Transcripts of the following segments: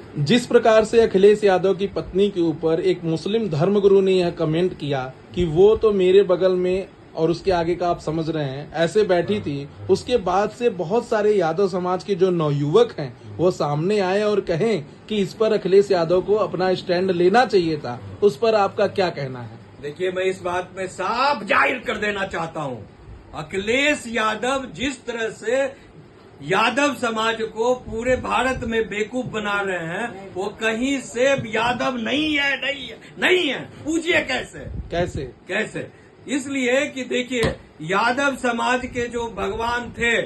जिस प्रकार से अखिलेश यादव की पत्नी के ऊपर एक मुस्लिम धर्मगुरु ने यह कमेंट किया कि वो तो मेरे बगल में, और उसके आगे का आप समझ रहे हैं, ऐसे बैठी थी, उसके बाद से बहुत सारे यादव समाज के जो नवयुवक हैं वो सामने आए और कहें कि इस पर अखिलेश यादव को अपना स्टैंड लेना चाहिए था। उस पर आपका क्या कहना है? देखिए, मैं इस बात में साफ जाहिर कर देना चाहता हूं, अखिलेश यादव जिस तरह से यादव समाज को पूरे भारत में बेवकूफ बना रहे हैं, वो कहीं से यादव नहीं है। पूछिए कैसे? इसलिए कि देखिए, यादव समाज के जो भगवान थे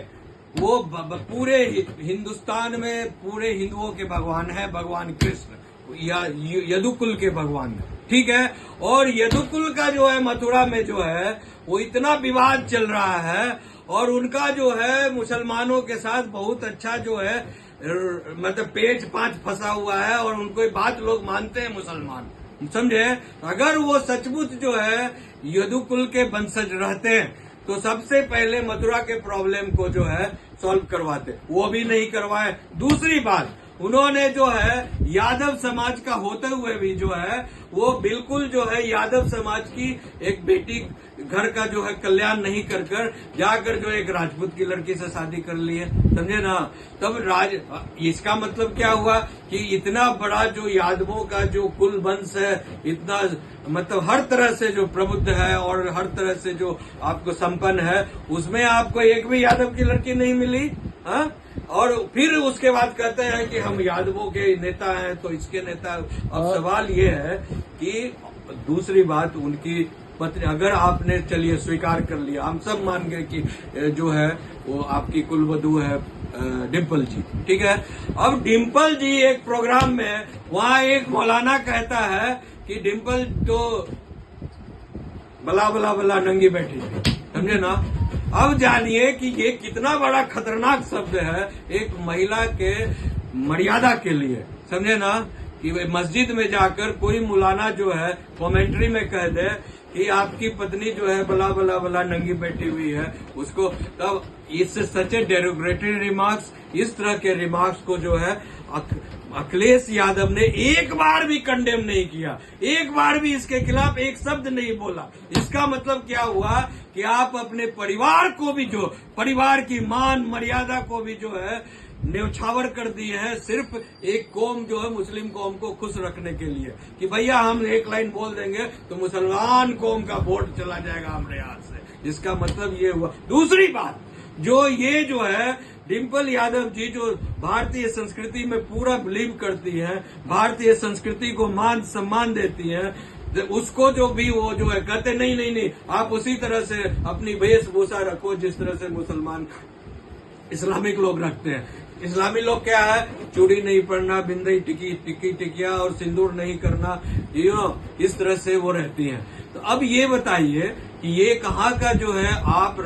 वो पूरे हिंदुस्तान में पूरे हिंदुओं के भगवान है, भगवान कृष्ण या यदुकुल के भगवान है, ठीक है। और यदुकुल का जो है मथुरा में जो है वो इतना विवाद चल रहा है, और उनका जो है मुसलमानों के साथ बहुत अच्छा जो है मतलब पेच पांच फंसा हुआ है, और उनको बात लोग मानते हैं मुसलमान, समझे। अगर वो सचमुच जो है यदुकुल के वंशज रहते हैं तो सबसे पहले मथुरा के प्रॉब्लम को जो है सॉल्व करवाते, वो भी नहीं करवाए। दूसरी बात, उन्होंने जो है यादव समाज का होते हुए भी जो है वो बिल्कुल जो है यादव समाज की एक बेटी घर का जो है कल्याण नहीं कर जाकर जो एक राजपूत की लड़की से शादी कर लिए, समझे ना। तब इसका मतलब क्या हुआ कि इतना बड़ा जो यादवों का जो कुल वंश है, इतना मतलब हर तरह से जो प्रबुद्ध है और हर तरह से जो आपको संपन्न है, उसमें आपको एक भी यादव की लड़की नहीं मिली, हाँ। और फिर उसके बाद कहते हैं कि हम यादवों के नेता हैं तो इसके नेता। अब सवाल ये है कि दूसरी बात, उनकी पत्नी, अगर आपने चलिए स्वीकार कर लिया, हम सब मान गए कि जो है वो आपकी कुलवधू है डिम्पल जी, ठीक है। अब डिम्पल जी एक प्रोग्राम में वहां एक मौलाना कहता है कि डिम्पल तो बला बला बला नंगी बैठी है, समझे ना। अब जानिए कि ये कितना बड़ा खतरनाक शब्द है एक महिला के मर्यादा के लिए, समझे ना। कि मस्जिद में जाकर कोई मौलाना जो है कमेंट्री में कह दे कि आपकी पत्नी जो है बला बला बला नंगी बैठी हुई है, उसको तब इससे सचे डेरोगेटरी रिमार्क्स, इस तरह के रिमार्क्स को जो है अखिलेश यादव ने एक बार भी कंडेम नहीं किया, एक बार भी इसके खिलाफ एक शब्द नहीं बोला। इसका मतलब क्या हुआ कि आप अपने परिवार को भी, जो परिवार की मान मर्यादा को भी जो है न्यौछावर कर दिए हैं, सिर्फ एक कौम जो है मुस्लिम कौम को खुश रखने के लिए कि भैया हम एक लाइन बोल देंगे तो मुसलमान कौम का वोट चला जाएगा हमारे हाथ से। इसका मतलब ये हुआ। दूसरी बात, जो ये जो है डिम्पल यादव जी जो भारतीय संस्कृति में पूरा बिलीव करती है, भारतीय संस्कृति को मान सम्मान देती है, उसको जो भी वो जो है कहते नहीं, आप उसी तरह से अपनी वेशभूषा रखो जिस तरह से मुसलमान इस्लामिक लोग रखते हैं। इस्लामी लोग क्या है, चूड़ी नहीं पहनना, बिंदी टिकिया और सिंदूर नहीं करना, इस तरह से वो रहती हैं। तो अब ये बताइए कि ये कहाँ का जो है आप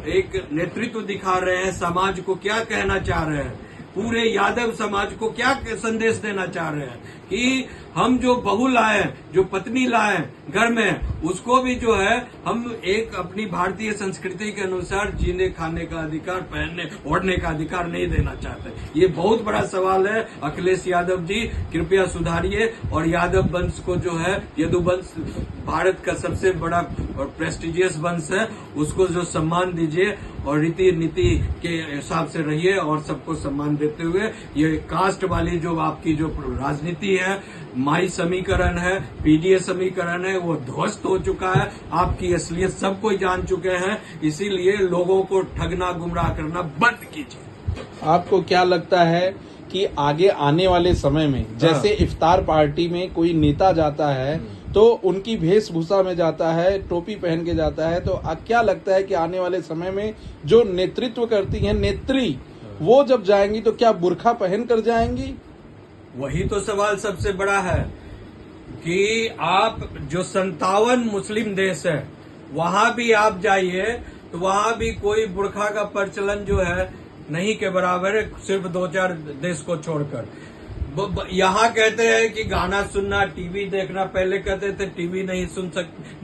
एक नेतृत्व दिखा रहे हैं, समाज को क्या कहना चाह रहे हैं, पूरे यादव समाज को क्या संदेश देना चाह रहे हैं कि हम जो बहू लाए, जो पत्नी लाए घर में, उसको भी जो है हम एक अपनी भारतीय संस्कृति के अनुसार जीने खाने का अधिकार, पहनने ओढ़ने का अधिकार नहीं देना चाहते। ये बहुत बड़ा सवाल है। अखिलेश यादव जी कृपया सुधारिए और यादव वंश को जो है, यदुवंश भारत का सबसे बड़ा और प्रेस्टिजियस वंश है, उसको जो सम्मान दीजिए और रीति नीति के हिसाब से रहिए और सबको सम्मान देते हुए। ये कास्ट वाली जो आपकी जो राजनीति है, माई समीकरण है, पीडीए समीकरण है, वो ध्वस्त हो चुका है। आपकी असलियत सब कोई जान चुके हैं, इसीलिए लोगों को ठगना गुमराह करना बंद कीजिए। आपको क्या लगता है कि आगे आने वाले समय में जैसे इफ्तार पार्टी में कोई नेता जाता है तो उनकी वेशभूषा में जाता है, टोपी पहन के जाता है, तो क्या लगता है कि आने वाले समय में जो नेतृत्व करती हैं नेत्री, वो जब जाएंगी तो क्या बुर्खा पहन कर जाएंगी? वही तो सवाल सबसे बड़ा है कि आप जो 57 मुस्लिम देश है वहां भी आप जाइए तो वहां भी कोई बुर्खा का प्रचलन जो है नहीं के बराबर है, सिर्फ 2-4 देश को छोड़कर। यहाँ कहते हैं कि गाना सुनना, टीवी देखना, पहले कहते थे टीवी नहीं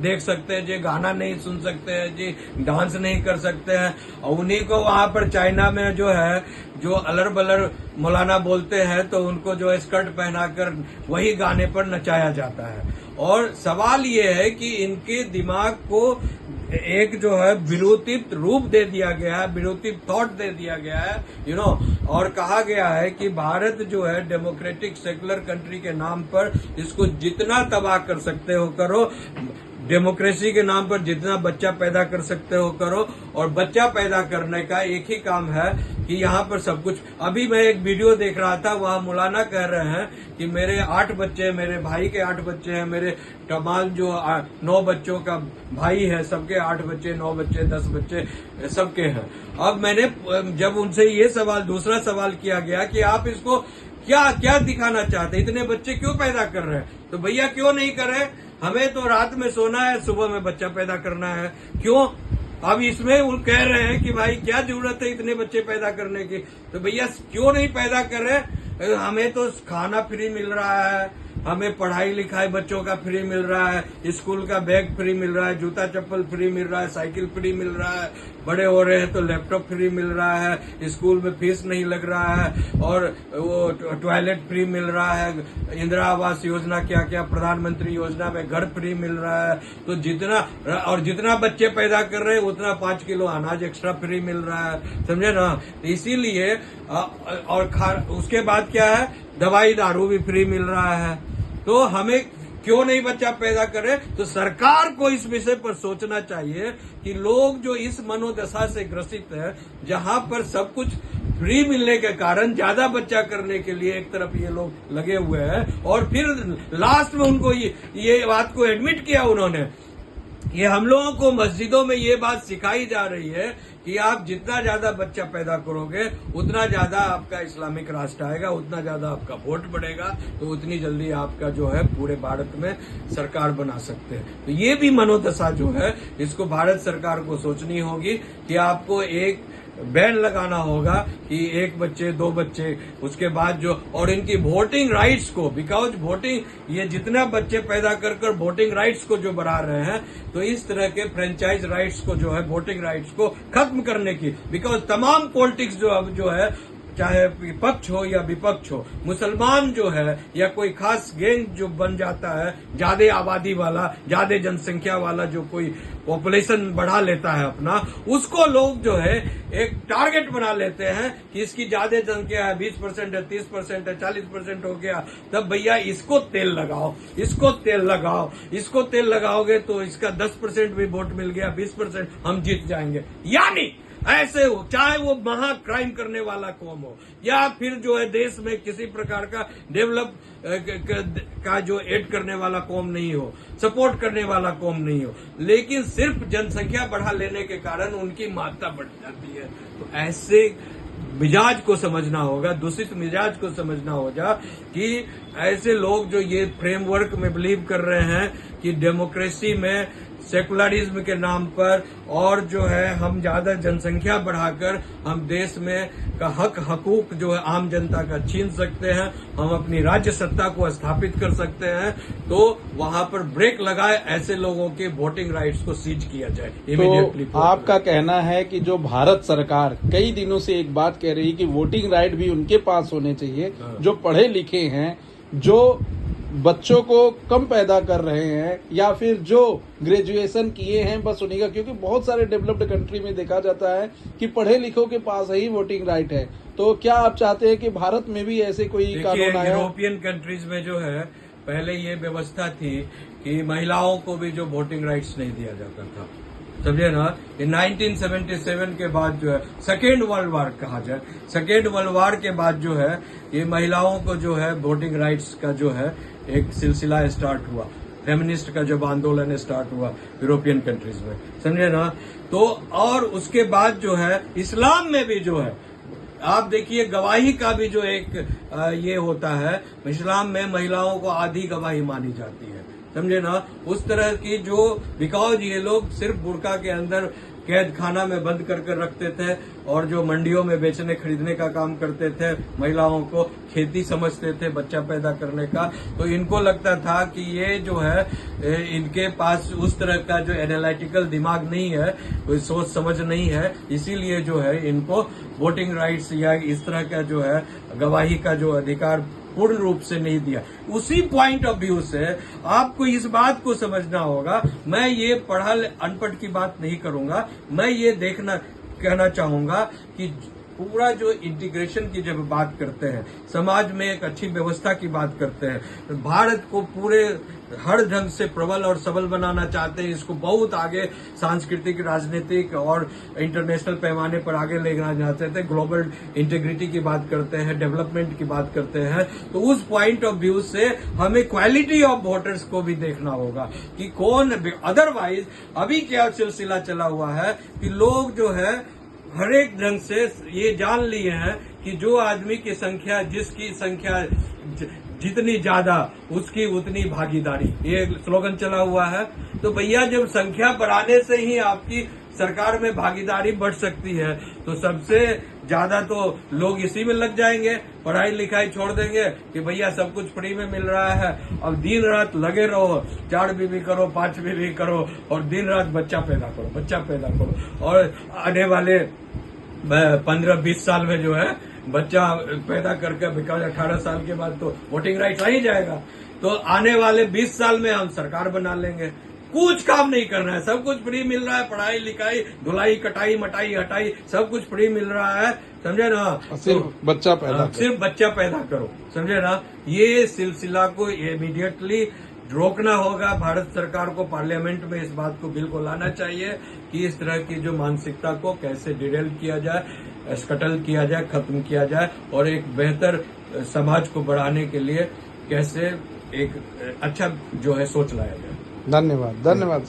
देख सकते जी, गाना नहीं सुन सकते हैं जी, डांस नहीं कर सकते हैं, और उन्हीं को वहां पर चाइना में जो है जो अलर बलर मौलाना बोलते हैं तो उनको जो है स्कर्ट पहनाकर वही गाने पर नचाया जाता है। और सवाल ये है कि इनके दिमाग को एक जो है विरोधित रूप दे दिया गया है, विरोधित थॉट दे दिया गया है, और कहा गया है कि भारत जो है डेमोक्रेटिक सेकुलर कंट्री के नाम पर इसको जितना तबाह कर सकते हो करो, डेमोक्रेसी के नाम पर जितना बच्चा पैदा कर सकते हो करो, और बच्चा पैदा करने का एक ही काम है कि यहाँ पर सब कुछ। अभी मैं एक वीडियो देख रहा था, वहाँ मौलाना कह रहे हैं कि मेरे 8 बच्चे, मेरे भाई के 8 बच्चे हैं, मेरे तमाम जो 9 बच्चों का भाई है, सबके 8 बच्चे, 9 बच्चे, 10 बच्चे सबके हैं। अब मैंने जब उनसे ये सवाल, दूसरा सवाल किया गया कि आप इसको क्या क्या दिखाना चाहते, इतने बच्चे क्यों पैदा कर रहे हैं, तो भैया क्यों नहीं कर रहे, हमें तो रात में सोना है, सुबह में बच्चा पैदा करना है, क्यों? अब इसमें वो कह रहे हैं कि भाई क्या जरूरत है इतने बच्चे पैदा करने की, तो भैया क्यों नहीं पैदा कर रहे, हमें तो खाना फ्री मिल रहा है, हमें पढ़ाई लिखाई बच्चों का फ्री मिल रहा है, स्कूल का बैग फ्री मिल रहा है, जूता चप्पल फ्री मिल रहा है, साइकिल फ्री मिल रहा है, बड़े हो रहे हैं तो लैपटॉप फ्री मिल रहा है, स्कूल में फीस नहीं लग रहा है, और वो टॉयलेट फ्री मिल रहा है, इंदिरा आवास योजना, क्या क्या प्रधानमंत्री योजना में घर फ्री मिल रहा है। तो जितना बच्चे पैदा कर रहे हैं उतना 5 किलो अनाज एक्स्ट्रा फ्री मिल रहा है, समझे ना। इसीलिए और उसके बाद क्या है, दवाई दारू भी फ्री मिल रहा है। तो हमें क्यों नहीं बच्चा पैदा करे, तो सरकार को इस विषय पर सोचना चाहिए कि लोग जो इस मनोदशा से ग्रसित है, जहां पर सब कुछ फ्री मिलने के कारण ज्यादा बच्चा करने के लिए एक तरफ ये लोग लगे हुए हैं, और फिर लास्ट में उनको ये बात को एडमिट किया उन्होंने, ये हम लोगों को मस्जिदों में ये बात सिखाई जा रही है कि आप जितना ज्यादा बच्चा पैदा करोगे उतना ज्यादा आपका इस्लामिक राष्ट्र आएगा, उतना ज्यादा आपका वोट बढ़ेगा, तो उतनी जल्दी आपका जो है पूरे भारत में सरकार बना सकते हैं। तो ये भी मनोदशा जो है इसको भारत सरकार को सोचनी होगी कि आपको एक बैन लगाना होगा कि 1 बच्चे 2 बच्चे, उसके बाद जो, और इनकी वोटिंग राइट्स को, बिकॉज वोटिंग ये जितना बच्चे पैदा कर वोटिंग राइट्स को जो बढ़ा रहे हैं, तो इस तरह के फ्रेंचाइज राइट्स को जो है, वोटिंग राइट्स को खत्म करने की, बिकॉज तमाम पॉलिटिक्स जो अब जो है, चाहे पक्ष हो या विपक्ष हो, मुसलमान जो है या कोई खास गैंग जो बन जाता है, ज्यादा आबादी वाला, ज्यादा जनसंख्या वाला, जो कोई पॉपुलेशन बढ़ा लेता है अपना, उसको लोग जो है एक टारगेट बना लेते हैं कि इसकी ज्यादा जनसंख्या है, 20% है, 30% है, 40% हो गया, तब भैया इसको तेल लगाओ, इसको तेल लगाओ, इसको तेल लगाओगे तो इसका 10% भी वोट मिल गया, 20% हम जीत जाएंगे। यानी ऐसे हो, चाहे वो महा क्राइम करने वाला कौम हो, या फिर जो है देश में किसी प्रकार का डेवलप का जो एड करने वाला कौम नहीं हो, सपोर्ट करने वाला कौम नहीं हो, लेकिन सिर्फ जनसंख्या बढ़ा लेने के कारण उनकी महत्ता बढ़ जाती है। तो ऐसे मिजाज को समझना होगा, दूषित मिजाज को समझना होगा कि ऐसे लोग जो ये फ्रेमवर्क में बिलीव कर रहे हैं कि डेमोक्रेसी में सेकुलरिज्म के नाम पर, और जो है हम ज्यादा जनसंख्या बढ़ाकर हम देश में का हकूक जो है आम जनता का छीन सकते हैं, हम अपनी राज्य सत्ता को स्थापित कर सकते हैं, तो वहां पर ब्रेक लगाए, ऐसे लोगों के वोटिंग राइट्स को सीज किया जाए इमीडिएटली। तो आपका कहना है कि जो भारत सरकार कई दिनों से एक बात कह रही है कि वोटिंग राइट भी उनके पास होने चाहिए, जो पढ़े लिखे हैं, जो बच्चों को कम पैदा कर रहे हैं, या फिर जो ग्रेजुएशन किए हैं बस उन्हीं का, क्योंकि बहुत सारे डेवलप्ड कंट्री में देखा जाता है कि पढ़े लिखों के पास ही वोटिंग राइट है। तो क्या आप चाहते हैं कि भारत में भी ऐसे कोई कानून आया? यूरोपियन कंट्रीज में जो है पहले ये व्यवस्था थी कि महिलाओं को भी जो वोटिंग राइट्स नहीं दिया जाता था, समझे ना। 1977 के बाद जो है सेकेंड वर्ल्ड वार कहा जाए, सेकेंड वर्ल्ड वार के बाद जो है ये महिलाओं को जो है वोटिंग राइट्स का जो है एक सिलसिला स्टार्ट हुआ, फेमिनिस्ट का जब आंदोलन स्टार्ट हुआ यूरोपियन कंट्रीज में, समझे ना। तो और उसके बाद जो है इस्लाम में भी जो है, आप देखिए गवाही का भी जो एक ये होता है, इस्लाम में महिलाओं को आधी गवाही मानी जाती है, समझे ना। उस तरह की जो, बिकॉज ये लोग सिर्फ बुर्का के अंदर कैद खाना में बंद कर रखते थे और जो मंडियों में बेचने खरीदने का काम करते थे, महिलाओं को खेती समझते थे बच्चा पैदा करने का। तो इनको लगता था कि ये जो है इनके पास उस तरह का जो एनालिटिकल दिमाग नहीं है, कोई सोच समझ नहीं है, इसीलिए जो है इनको वोटिंग राइट्स या इस तरह का जो है गवाही का जो अधिकार पूर्ण रूप से नहीं दिया। उसी पॉइंट ऑफ व्यू से आपको इस बात को समझना होगा, मैं ये पढ़ा अनपढ़ की बात नहीं करूंगा, मैं ये कहना चाहूंगा कि पूरा जो इंटीग्रेशन की जब बात करते हैं, समाज में एक अच्छी व्यवस्था की बात करते हैं, भारत को पूरे हर ढंग से प्रबल और सबल बनाना चाहते हैं, इसको बहुत आगे सांस्कृतिक, राजनीतिक और इंटरनेशनल पैमाने पर आगे ले जाना चाहते हैं, ग्लोबल इंटीग्रिटी की बात करते हैं, डेवलपमेंट की बात करते हैं। तो उस पॉइंट ऑफ व्यू से हमें क्वालिटी ऑफ वोटर्स को भी देखना होगा कि कौन, अदरवाइज अभी क्या सिलसिला चला हुआ है कि लोग जो है हर एक ढंग से ये जान लिए हैं कि जो आदमी की संख्या, जिसकी संख्या जितनी ज्यादा उसकी उतनी भागीदारी, ये स्लोगन चला हुआ है। तो भैया जब संख्या बढ़ाने से ही आपकी सरकार में भागीदारी बढ़ सकती है, तो सबसे ज्यादा तो लोग इसी में लग जाएंगे, पढ़ाई लिखाई छोड़ देंगे कि भैया सब कुछ फ्री में मिल रहा है। अब दिन रात लगे रहो, 4 बीवी करो, 5 बीवी करो और दिन रात बच्चा पैदा करो और आने वाले 15-20 साल में जो है बच्चा पैदा करके, बिकॉज 18 साल के बाद तो वोटिंग राइट आ ही जाएगा, तो आने वाले 20 साल में हम सरकार बना लेंगे। कुछ काम नहीं करना है, सब कुछ फ्री मिल रहा है, पढ़ाई लिखाई, धुलाई कटाई मटाई हटाई सब कुछ फ्री मिल रहा है, समझे ना। सिर्फ बच्चा पैदा करो, समझे ना। ये सिलसिला को इमीडिएटली रोकना होगा। भारत सरकार को पार्लियामेंट में इस बात को बिल को लाना चाहिए कि इस तरह की जो मानसिकता को कैसे डिरेल किया जाए, स्कटल किया जाए, खत्म किया जाए और एक बेहतर समाज को बढ़ाने के लिए कैसे एक अच्छा जो है सोच लाया जाए। धन्यवाद।